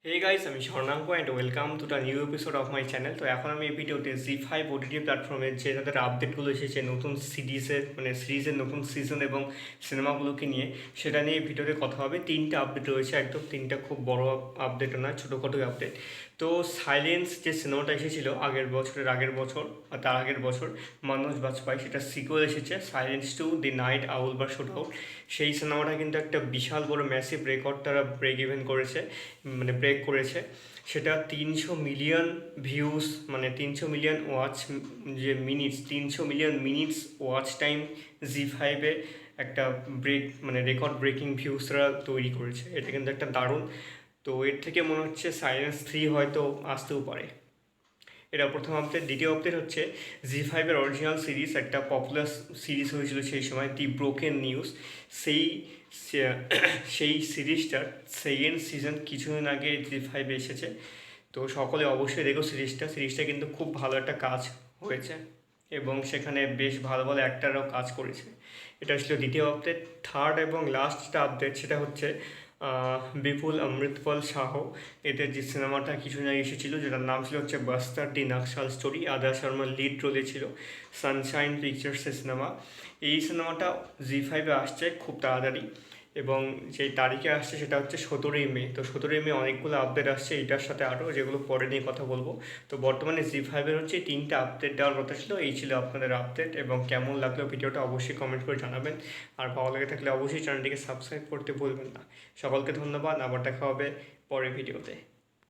Hey guys, আমি Swarnanka and welcome to the new episode of my channel. তো এখন আমি এই ভিডিওতে জি5 ওটিটি প্ল্যাটফর্মে যে তাদের আপডেটগুলো এসেছে নতুন সিরিজের নতুন সিজন এবং সিনেমাগুলোকে নিয়ে, সেটা নিয়ে ভিডিওতে কথা হবে। তিনটা আপডেট রয়েছে, একদম তিনটা খুব বড় আপডেট নয়, ছোটোখাটো আপডেট। তো সাইলেন্স যে সিনেমাটা এসেছিলো আগের বছর আর তার আগের বছর মনোজ বাজপাই, সেটা সিকুয়েল এসেছে সাইলেন্স টু দি নাইট আউল বা শুট আউট। সেই সিনেমাটা কিন্তু একটা বিশাল বড় ম্যাসিভ রেকর্ড তারা ব্রেক করেছে। সেটা 300 মিলিয়ন ভিউজ, মানে 300 মিলিয়ন ওয়াচ, যে minutes 300 million minutes watch time জি5-এ একটা রেকর্ড ব্রেকিং ভিউজ তারা তৈরি করেছে। এটা কিন্তু একটা দারুণ। তো এর থেকে মনে হচ্ছে সাইলেন্স 3 হয়তো আসতেও পারে। এটা প্রথম আপডেট। দ্বিতীয় আপডেট হচ্ছে জি5-এর অরিজিনাল সিরিজ, একটা পপুলার সিরিজ হয়েছিল সেই সময়, দি ব্রোকেন নিউজ। সেই সেই সিরিজটার সেকেন্ড সিজন কিছুদিন আগে জি5-এ এসেছে। তো সকলে অবশ্যই দেখো সিরিজটা কিন্তু খুব ভালো একটা কাজ হয়েছে এবং সেখানে বেশ ভালো ভালো অ্যাক্টাররাও কাজ করেছে। এটা ছিল দ্বিতীয় আপডেট। থার্ড এবং লাস্ট যেটা আপডেট সেটা হচ্ছে বিপুল অমৃতপাল শাহ, এদের যে সিনেমাটা কিছুদিন আগে এসেছিলো, যেটার নাম ছিল হচ্ছে বাস্টার দি নাকশাল স্টোরি। আদা শর্মা লিড রোলে ছিল, সানশাইন পিকচার্সের সিনেমা। এই সিনেমাটা জি5-এ আসছে খুব তাড়াতাড়ি এবং যেই তারিখে আসছে সেটা হচ্ছে 17ই মে। তো 17ই মে অনেকগুলো আপডেট আসছে এটার সাথে আরও, যেগুলো পরে নিয়ে কথা বলবো। তো বর্তমানে জি5-এর হচ্ছে তিনটা আপডেট দেওয়ার কথা ছিল। এই ছিল আপনাদের আপডেট, এবং কেমন লাগলো ভিডিওটা অবশ্যই কমেন্ট করে জানাবেন। আর ভালো লেগে থাকলে অবশ্যই চ্যানেলটিকে সাবস্ক্রাইব করতে ভুলবেন না। সকলকে ধন্যবাদ, আবার দেখা হবে পরের ভিডিওতে।